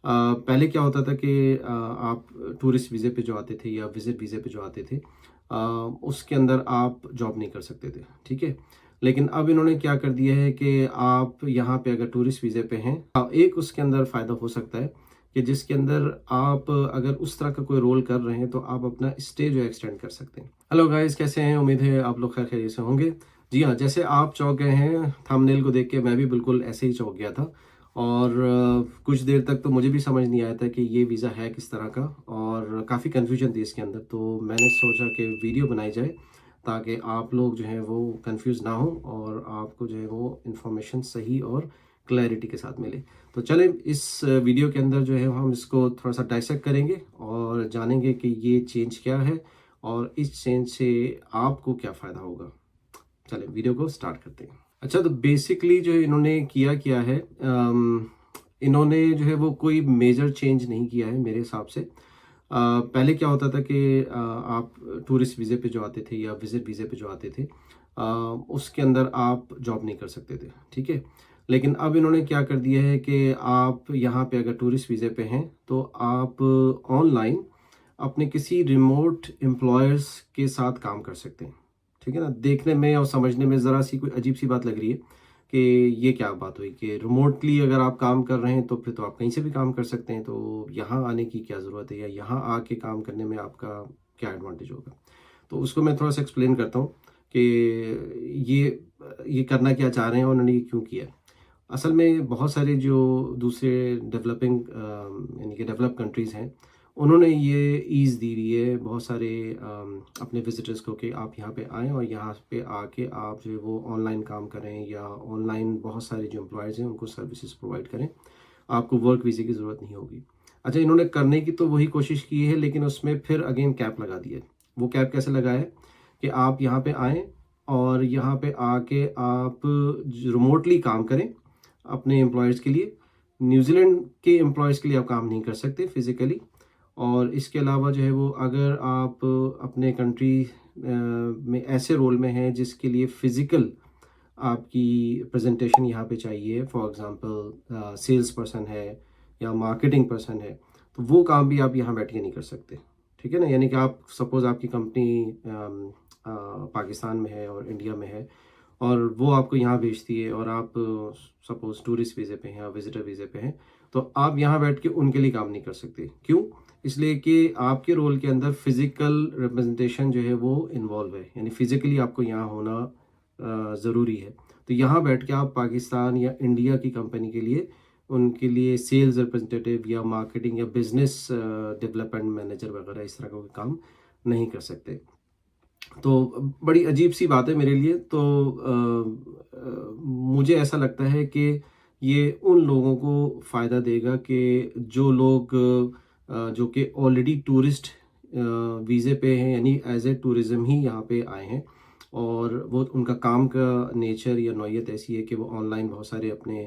पहले क्या होता था कि आप टूरिस्ट वीज़े पे जो आते थे या विज़िट वीज़े पे जो आते थे, उसके अंदर आप जॉब नहीं कर सकते थे, ठीक है? लेकिन अब इन्होंने क्या कर दिया है कि आप यहाँ पे अगर टूरिस्ट वीज़े पे हैं, एक उसके अंदर फ़ायदा हो सकता है कि जिसके अंदर आप अगर उस तरह का कोई रोल कर रहे हैं, तो आप अपना स्टे जो है एक्सटेंड कर सकते हैं। हेलो गाइस, कैसे हैं? उम्मीद है आप लोग खैर खैरियत से होंगे। जी हाँ, जैसे आप चौंक गए हैं थंबनेल को देख के, मैं भी बिल्कुल ऐसे ही चौंक गया था। और कुछ देर तक तो मुझे भी समझ नहीं आया था कि ये वीज़ा है किस तरह का, और काफ़ी कन्फ्यूजन थी इसके अंदर। तो मैंने सोचा कि वीडियो बनाई जाए ताकि आप लोग जो हैं वो कंफ्यूज ना हो और आपको जो है वो इन्फॉर्मेशन सही और क्लैरिटी के साथ मिले। तो चलें, इस वीडियो के अंदर जो है हम इसको थोड़ा सा डाइसेक्ट करेंगे और जानेंगे कि ये चेंज क्या है और इस चेंज से आपको क्या फ़ायदा होगा। चलें वीडियो को स्टार्ट करते हैं। अच्छा, तो बेसिकली जो इन्होंने किया क्या है, इन्होंने जो है वो कोई मेजर चेंज नहीं किया है मेरे हिसाब से। पहले क्या होता था कि आप टूरिस्ट वीज़े पे जो आते थे या विज़िट वीज़े पे जो आते थे, उसके अंदर आप जॉब नहीं कर सकते थे, ठीक है? लेकिन अब इन्होंने क्या कर दिया है कि आप यहाँ पे अगर टूरिस्ट वीज़े पे हैं, तो आप ऑनलाइन अपने किसी रिमोट एम्प्लॉयर्स के साथ काम कर सकते हैं, ठीक है ना? देखने में और समझने में ज़रा सी कोई अजीब सी बात लग रही है कि ये क्या बात हुई कि रिमोटली अगर आप काम कर रहे हैं, तो फिर तो आप कहीं से भी काम कर सकते हैं, तो यहाँ आने की क्या ज़रूरत है या यहाँ आके काम करने में आपका क्या एडवांटेज होगा? तो उसको मैं थोड़ा सा एक्सप्लेन करता हूँ कि ये करना क्या चाह रहे हैं और उन्होंने ये क्यों किया है। असल में बहुत सारे जो दूसरे डेवलपिंग यानी कि डेवलप कंट्रीज़ हैं, उन्होंने ये ईज़ दी हुई है बहुत सारे अपने विजिटर्स को कि आप यहाँ पे आएँ और यहाँ पे आके आप जो है वो ऑनलाइन काम करें या ऑनलाइन बहुत सारे जो एम्प्लॉयज़ हैं उनको सर्विसेज प्रोवाइड करें। आपको वर्क वीज़े की ज़रूरत नहीं होगी। अच्छा, इन्होंने करने की तो वही कोशिश की है, लेकिन उसमें फिर अगेन कैप लगा दिया है। वो कैप कैसे लगा है कि आप यहाँ पे आएँ और यहाँ पे आके आप रिमोटली काम करें अपने एम्प्लॉयर्स के लिए। न्यूजीलैंड के एम्प्लॉयर्स के लिए आप काम नहीं कर सकते फिज़िकली। और इसके अलावा जो है वो अगर आप अपने कंट्री में ऐसे रोल में हैं जिसके लिए फ़िज़िकल आपकी प्रेजेंटेशन यहाँ पे चाहिए, फॉर एग्ज़ाम्पल सेल्स पर्सन है या मार्केटिंग पर्सन है, तो वो काम भी आप यहाँ बैठ के नहीं कर सकते, ठीक है ना? यानी कि आप सपोज़ आपकी कंपनी पाकिस्तान में है और इंडिया में है, और वो आपको यहाँ भेजती है और आप सपोज़ टूरिस्ट वीज़े पे हैं या विज़िटर वीज़े पे हैं, तो आप यहाँ बैठ के उनके लिए काम नहीं कर सकते। क्यों? इसलिए कि आपके रोल के अंदर फ़िज़िकल रिप्रेजेंटेशन जो है वो इन्वॉल्व है, यानी फ़िज़िकली आपको यहाँ होना ज़रूरी है। तो यहाँ बैठ के आप पाकिस्तान या इंडिया की कंपनी के लिए उनके लिए सेल्स रिप्रेजेंटेटिव या मार्केटिंग या बिज़नेस डेवलपमेंट मैनेजर वगैरह इस तरह का कोई काम नहीं कर सकते। तो बड़ी अजीब-सी बात है मेरे लिए। तो मुझे ऐसा लगता है कि ये उन लोगों को फ़ायदा देगा कि जो लोग जो कि ऑलरेडी टूरिस्ट वीज़े पे हैं, यानी एज़ ए टूरिज़्म ही यहाँ पे आए हैं, और वो उनका काम का नेचर या नौइयत ऐसी है कि वो ऑनलाइन बहुत सारे अपने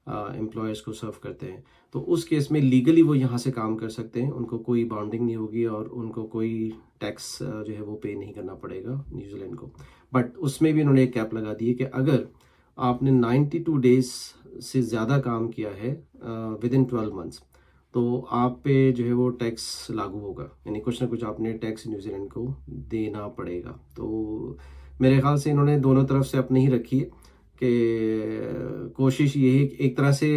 एम्प्लॉयर्स को सर्व करते हैं। तो उस केस में लीगली वो यहाँ से काम कर सकते हैं, उनको कोई बाउंडिंग नहीं होगी और उनको कोई टैक्स जो है वो पे नहीं करना पड़ेगा न्यूजीलैंड को। बट उसमें भी उन्होंने एक कैप लगा दी है कि अगर आपने 92 डेज़ से ज़्यादा काम किया है विदिन 12 मंथ्स, तो आप पे जो है वो टैक्स लागू होगा, यानी कुछ ना कुछ आपने टैक्स न्यूजीलैंड को देना पड़ेगा। तो मेरे ख़्याल से इन्होंने दोनों तरफ से अपनी ही रखी है कि कोशिश यही एक तरह से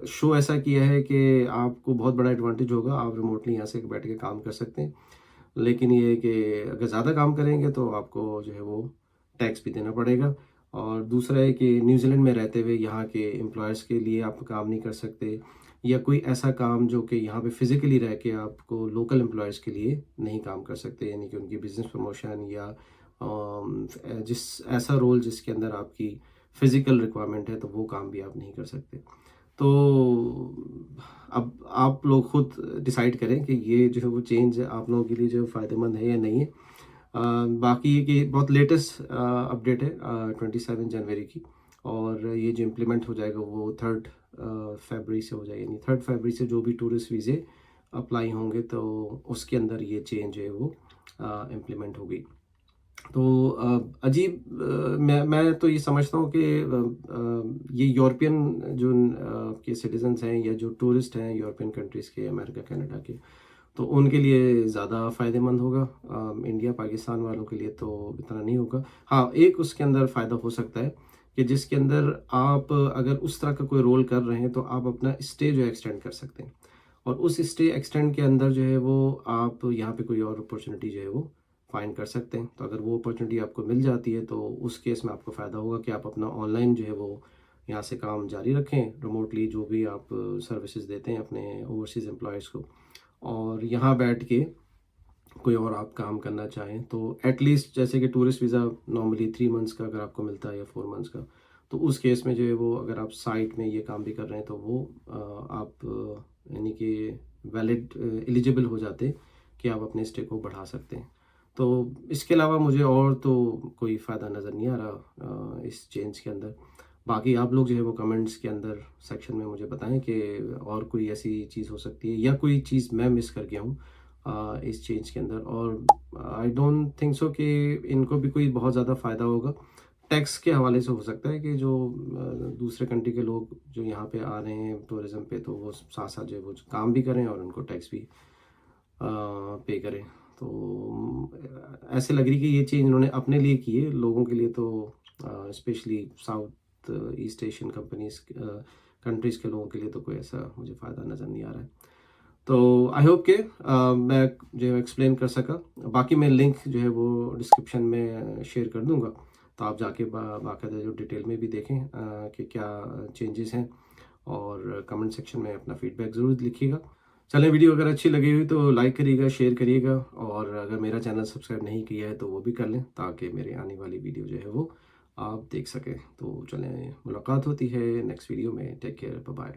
शो ऐसा किया है कि आपको बहुत बड़ा एडवांटेज होगा, आप रिमोटली यहाँ से बैठ के काम कर सकते हैं। लेकिन ये है कि अगर ज़्यादा काम करेंगे तो आपको जो है वो टैक्स भी देना पड़ेगा। और दूसरा है कि न्यूजीलैंड में रहते हुए यहाँ के एम्प्लॉयर्स के लिए आप काम नहीं कर सकते, या कोई ऐसा काम जो कि यहाँ पे फिज़िकली रह के आपको लोकल एम्प्लॉयर्स के लिए नहीं काम कर सकते, यानी कि उनकी बिज़नेस प्रमोशन या जिस ऐसा रोल जिसके अंदर आपकी फ़िज़िकल रिक्वायरमेंट है, तो वो काम भी आप नहीं कर सकते। तो अब आप लोग खुद डिसाइड करें कि ये जो है वो चेंज आप लोगों के लिए जो है फ़ायदेमंद है या नहीं है। बाकी ये कि बहुत लेटेस्ट अपडेट है 27 जनवरी की, और ये जो इम्प्लीमेंट हो जाएगा वो 3 फरवरी से हो जाएगा, यानी 3 फरवरी से जो भी टूरिस्ट वीज़े अप्लाई होंगे तो उसके अंदर ये चेंज है वो इम्प्लीमेंट होगी। تو عجیب میں تو یہ سمجھتا ہوں کہ یہ یورپین جو کے سٹیزنس ہیں یا جو ٹورسٹ ہیں یورپین کنٹریز کے، امریکہ کینیڈا کے، تو ان کے لیے زیادہ فائدہ مند ہوگا. انڈیا پاکستان والوں کے لیے تو اتنا نہیں ہوگا. ہاں، ایک اس کے اندر فائدہ ہو سکتا ہے کہ جس کے اندر آپ اگر اس طرح کا کوئی رول کر رہے ہیں تو آپ اپنا اسٹے جو ایکسٹینڈ کر سکتے ہیں، اور اس اسٹے ایکسٹینڈ کے اندر جو ہے وہ آپ یہاں پہ کوئی اور اپورچونیٹی جو ہے وہ فائنڈ کر سکتے ہیں. تو اگر وہ اپورچونیٹی آپ کو مل جاتی ہے تو اس کیس میں آپ کو فائدہ ہوگا کہ آپ اپنا آن لائن جو ہے وہ یہاں سے کام جاری رکھیں، ریموٹلی جو بھی آپ سروسز دیتے ہیں اپنے اوورسیز امپلائیز کو، اور یہاں بیٹھ کے کوئی اور آپ کام کرنا چاہیں تو ایٹ لیسٹ جیسے کہ ٹورسٹ ویزا نارملی 3 منتھس کا اگر آپ کو ملتا ہے یا 4 منتھس کا، تو اس کیس میں جو ہے وہ اگر آپ سائٹ میں یہ کام بھی کر رہے ہیں تو وہ آپ یعنی کہ ویلڈ ایلیجیبل ہو جاتے کہ آپ اپنے اسٹے کو بڑھا سکتے ہیں. تو اس کے علاوہ مجھے اور تو کوئی فائدہ نظر نہیں آ رہا اس چینج کے اندر. باقی آپ لوگ جو ہے وہ کمنٹس کے اندر سیکشن میں مجھے بتائیں کہ اور کوئی ایسی چیز ہو سکتی ہے یا کوئی چیز میں مس کر گیا ہوں اس چینج کے اندر. اور آئی ڈونٹ تھنک سو کہ ان کو بھی کوئی بہت زیادہ فائدہ ہوگا. ٹیکس کے حوالے سے ہو سکتا ہے کہ جو دوسرے کنٹری کے لوگ جو یہاں پہ آ رہے ہیں ٹورزم پہ تو وہ ساتھ ساتھ جو ہے وہ کام بھی کریں اور ان کو ٹیکس بھی پے کریں. تو ایسے لگ رہی کہ یہ چینج انہوں نے اپنے لیے کی ہے، لوگوں کے لیے تو especially South East Asian countries کے لوگوں کے لیے تو کوئی ایسا مجھے فائدہ نظر نہیں آ رہا ہے. تو آئی ہوپ کہ میں جو ہے ایکسپلین کر سکا. باقی میں لنک جو ہے وہ ڈسکرپشن میں شیئر کر دوں گا، تو آپ جا کے باقاعدہ جو ڈیٹیل میں بھی دیکھیں کہ کیا چینجز ہیں، اور کمنٹ سیکشن میں اپنا فیڈ بیک ضرور لکھیے گا. چلیں، ویڈیو اگر اچھی لگی ہوئی تو لائک کریے گا، شیئر کریے گا، اور اگر میرا چینل سبسکرائب نہیں کیا ہے تو وہ بھی کر لیں تاکہ میرے آنے والی ویڈیو جو ہے وہ آپ دیکھ سکیں. تو چلیں، ملاقات ہوتی ہے نیکسٹ ویڈیو میں. Take care, bye bye.